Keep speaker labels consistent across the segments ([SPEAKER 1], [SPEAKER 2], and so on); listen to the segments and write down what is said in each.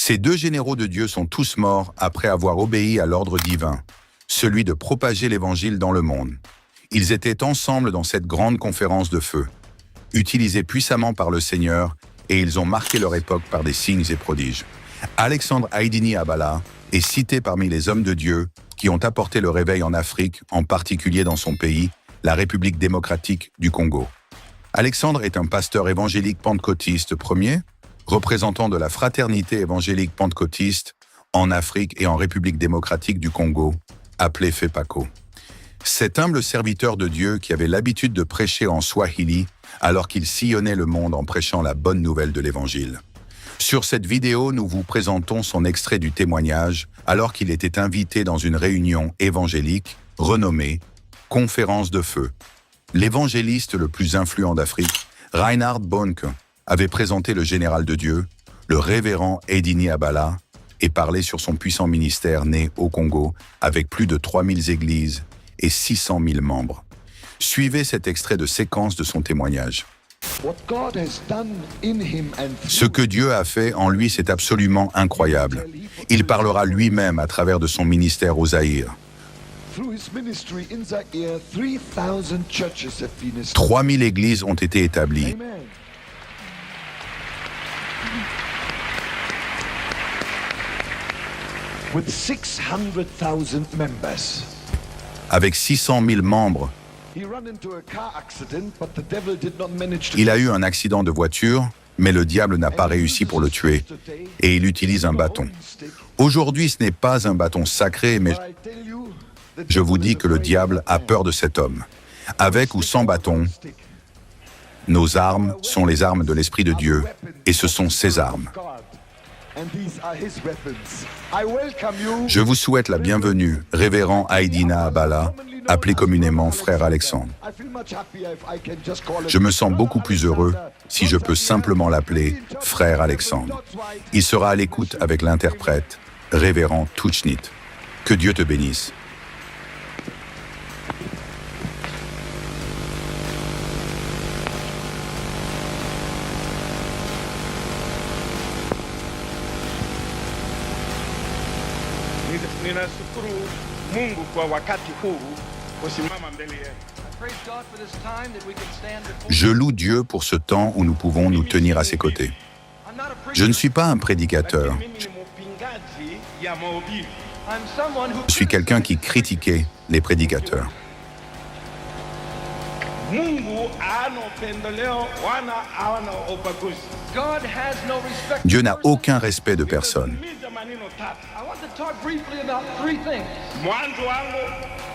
[SPEAKER 1] Ces deux généraux de Dieu sont tous morts après avoir obéi à l'ordre divin, celui de propager l'Évangile dans le monde. Ils étaient ensemble dans cette grande conférence de feu, utilisés puissamment par le Seigneur, et ils ont marqué leur époque par des signes et prodiges. Alexandre Haïdini Abala est cité parmi les hommes de Dieu qui ont apporté le réveil en Afrique, en particulier dans son pays, la République démocratique du Congo. Alexandre est un pasteur évangélique pentecôtiste premier, représentant de la fraternité évangélique pentecôtiste en Afrique et en République démocratique du Congo, appelée FEPACO. Cet humble serviteur de Dieu qui avait l'habitude de prêcher en Swahili alors qu'il sillonnait le monde en prêchant la bonne nouvelle de l'Évangile. Sur cette vidéo, nous vous présentons son extrait du témoignage alors qu'il était invité dans une réunion évangélique renommée « Conférence de feu ». L'évangéliste le plus influent d'Afrique, Reinhard Bonnke, avait présenté le général de Dieu, le révérend Haïdini Abala, et parlé sur son puissant ministère né au Congo avec plus de 3000 églises et 600 000 membres. Suivez cet extrait de séquence de son témoignage. Ce que Dieu a fait en lui, c'est absolument incroyable. Il parlera lui-même à travers de son ministère au Zaïre. 3000 églises ont été établies. Avec 600 000 membres, il a eu un accident de voiture, mais le diable n'a pas réussi pour le tuer, et il utilise un bâton. Aujourd'hui, ce n'est pas un bâton sacré, mais je vous dis que le diable a peur de cet homme. Avec ou sans bâton, nos armes sont les armes de l'Esprit de Dieu, et ce sont ses armes. Je vous souhaite la bienvenue, révérend Haïdini Abala, appelé communément Frère Alexandre. Je me sens beaucoup plus heureux si je peux simplement l'appeler Frère Alexandre. Il sera à l'écoute avec l'interprète, révérend Touchnit. Que Dieu te bénisse.
[SPEAKER 2] Ninashukuru Mungu kwa wakati huu kusimama mbele yenu.
[SPEAKER 1] Je loue Dieu pour ce temps où nous pouvons nous tenir à ses côtés. Je ne suis pas un prédicateur. Je suis quelqu'un qui critiquait les prédicateurs. Dieu n'a aucun respect de personne.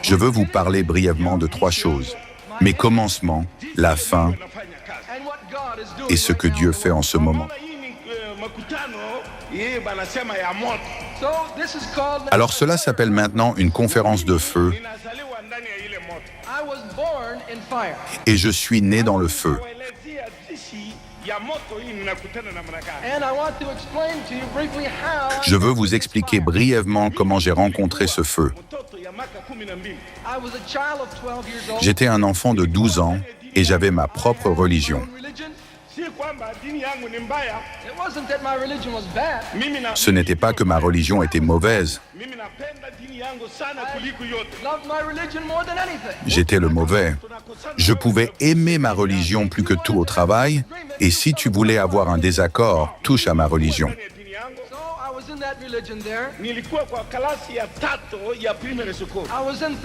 [SPEAKER 1] Je veux vous parler brièvement de 3 choses. Mes commencements, la fin et ce que Dieu fait en ce moment. Alors cela s'appelle maintenant une conférence de feu et je suis né dans le feu. Je veux vous expliquer brièvement comment j'ai rencontré ce feu. J'étais un enfant de 12 ans et j'avais ma propre religion. Ce n'était pas que ma religion était mauvaise. J'étais le mauvais. Je pouvais aimer ma religion plus que tout au travail, et si tu voulais avoir un désaccord, touche à ma religion.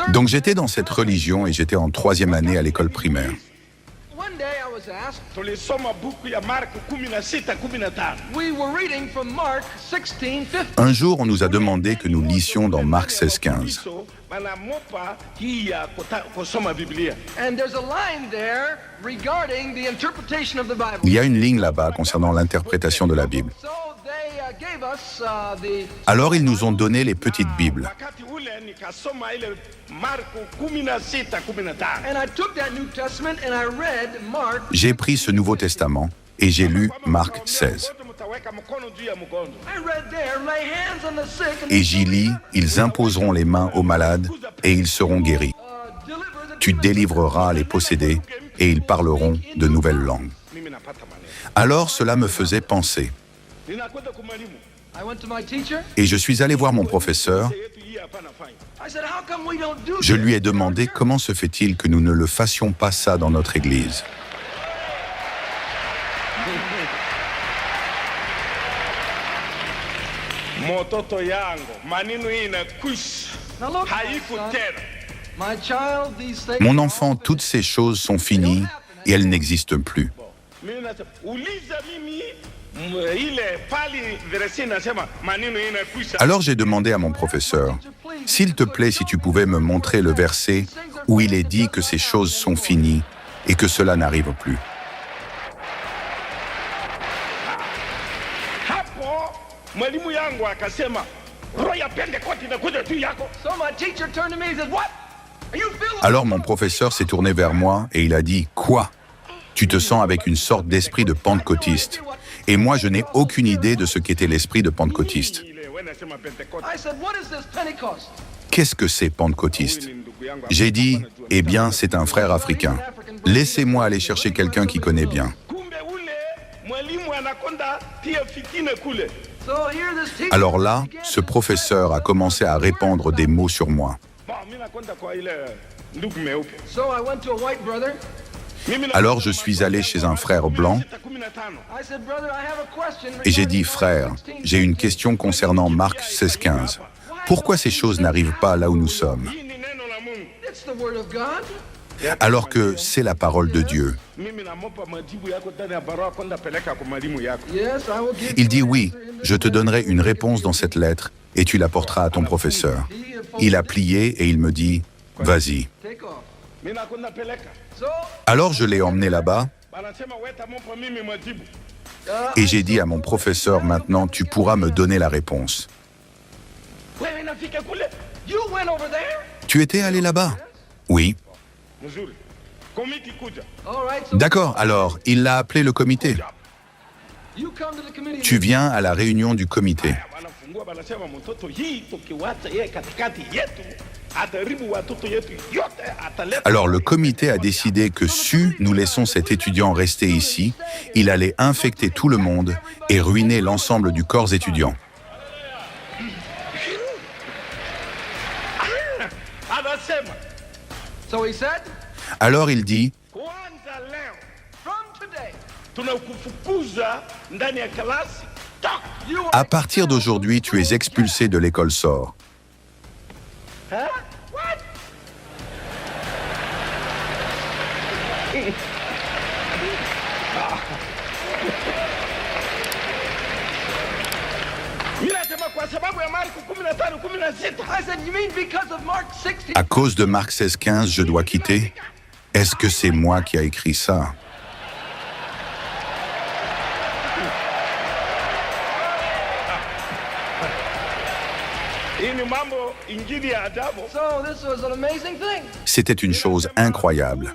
[SPEAKER 1] Donc j'étais dans cette religion et j'étais en 3e année à l'école primaire. Un jour, on nous a demandé que nous lissions dans Marc 16:15. Il y a une ligne là-bas concernant l'interprétation de la Bible. Alors ils nous ont donné les petites Bibles. J'ai pris ce Nouveau Testament et j'ai lu Marc 16. Et j'y lis, ils imposeront les mains aux malades et ils seront guéris. Tu délivreras les possédés et ils parleront de nouvelles langues. Alors cela me faisait penser. Et je suis allé voir mon professeur. Je lui ai demandé comment se fait-il que nous ne le fassions pas ça dans notre église. Mon enfant, toutes ces choses sont finies et elles n'existent plus. Alors j'ai demandé à mon professeur, « S'il te plaît, si tu pouvais me montrer le verset où il est dit que ces choses sont finies et que cela n'arrive plus. » Alors mon professeur s'est tourné vers moi et il a dit « Quoi ? Tu te sens avec une sorte d'esprit de pentecôtiste. » Et moi, je n'ai aucune idée de ce qu'était l'esprit de pentecôtiste. Qu'est-ce que c'est pentecôtiste ? J'ai dit « Eh bien, c'est un frère africain. Laissez-moi aller chercher quelqu'un qui connaît bien. » Alors là, ce professeur a commencé à répandre des mots sur moi. Alors je suis allé chez un frère blanc et j'ai dit « Frère, j'ai une question concernant Marc 16,15. Pourquoi ces choses n'arrivent pas là où nous sommes ? Alors que c'est la parole de Dieu. » Il dit « Oui, je te donnerai une réponse dans cette lettre et tu l'apporteras à ton professeur. » Il a plié et il me dit « Vas-y. » Alors je l'ai emmené là-bas et j'ai dit à mon professeur, maintenant tu pourras me donner la réponse. Tu étais allé là-bas ? Oui. D'accord, alors il l'a appelé le comité. Tu viens à la réunion du comité. Alors le comité a décidé que si nous laissons cet étudiant rester ici, il allait infecter tout le monde et ruiner l'ensemble du corps étudiant. Alors il dit, à partir d'aujourd'hui, tu es expulsé de l'école SOR. À cause de Marc 16,15, je dois quitter. Est-ce que c'est moi qui a écrit ça? C'était une chose incroyable.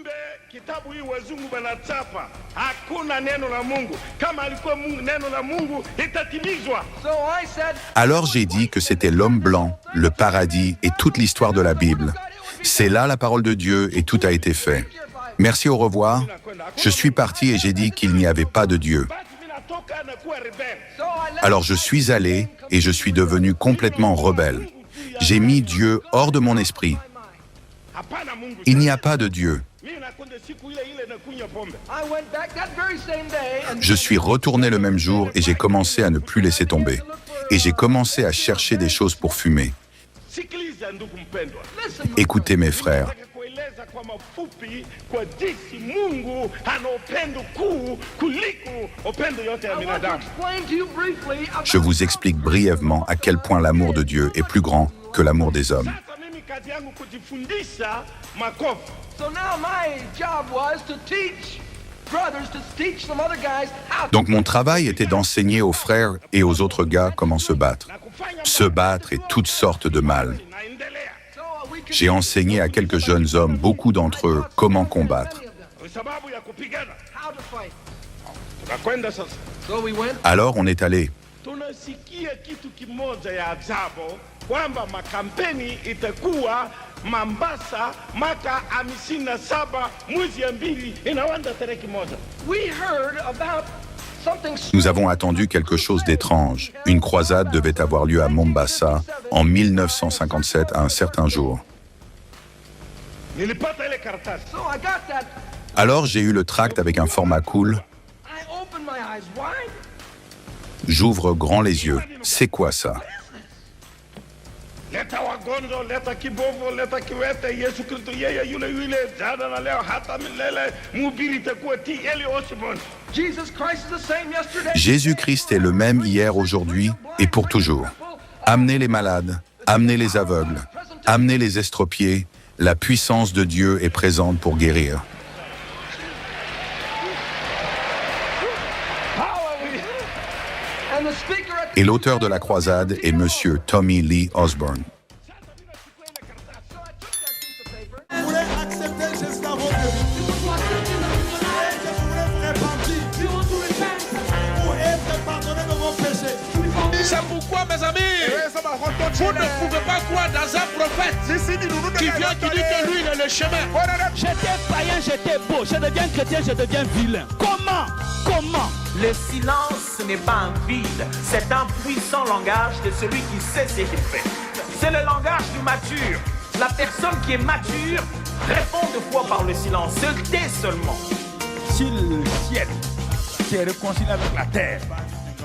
[SPEAKER 1] Alors j'ai dit que c'était l'homme blanc, le paradis et toute l'histoire de la Bible. C'est là la parole de Dieu et tout a été fait. Merci, au revoir. Je suis parti et j'ai dit qu'il n'y avait pas de Dieu. Alors je suis allé et je suis devenu complètement rebelle. J'ai mis Dieu hors de mon esprit. Il n'y a pas de Dieu. Je suis retourné le même jour et j'ai commencé à ne plus laisser tomber. Et j'ai commencé à chercher des choses pour fumer. Écoutez mes frères. Je vous explique brièvement à quel point l'amour de Dieu est plus grand que l'amour des hommes. Donc mon travail était d'enseigner aux frères et aux autres gars comment se battre. Se battre et toutes sortes de mal. J'ai enseigné à quelques jeunes hommes, beaucoup d'entre eux, comment combattre. Alors on est allé. Nous avons attendu quelque chose d'étrange. Une croisade devait avoir lieu à Mombasa en 1957 à un certain jour.
[SPEAKER 2] Nilipata ile karatasi.
[SPEAKER 3] So I got that.
[SPEAKER 1] Alors j'ai eu le tract avec un format cool.
[SPEAKER 3] I opened my eyes wide.
[SPEAKER 1] J'ouvre grand les yeux. C'est quoi ça?
[SPEAKER 2] Leta wagonjwa, leta kibovu, leta kiwete. Yesu Kristo yeye yule jana na leo hata milele. Mhubiri itakuwa T.L. Osborne.
[SPEAKER 3] Jesus Christ is the same yesterday.
[SPEAKER 1] Jésus-Christ est le même hier, aujourd'hui et pour toujours. Amenez les malades, amenez les aveugles, amenez les estropiés. La puissance de Dieu est présente pour guérir.
[SPEAKER 3] And the speaker at the
[SPEAKER 1] Et l'auteur de la croisade est Monsieur Tommy Lee Osborne.
[SPEAKER 3] So I took that piece of paper.
[SPEAKER 4] Vous voulez accepter Jésus dans votre vie. Je voulais vous repentir pour être pardonné de vos péchés.
[SPEAKER 5] C'est pourquoi, mes amis, vous ne pouvez pas croire dans un prophète qui vient qui dit que lui, il est le chemin.
[SPEAKER 6] J'étais païen, j'étais beau. Je deviens chrétien, je deviens vilain. Comment?
[SPEAKER 7] Le silence n'est pas un vide, c'est un puissant langage de celui qui sait ce qu'il fait. C'est le langage du mature. La personne qui est mature répond deux fois par le silence, se tait seulement.
[SPEAKER 5] Si le ciel s'est réconcilié avec la terre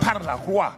[SPEAKER 5] par la croix,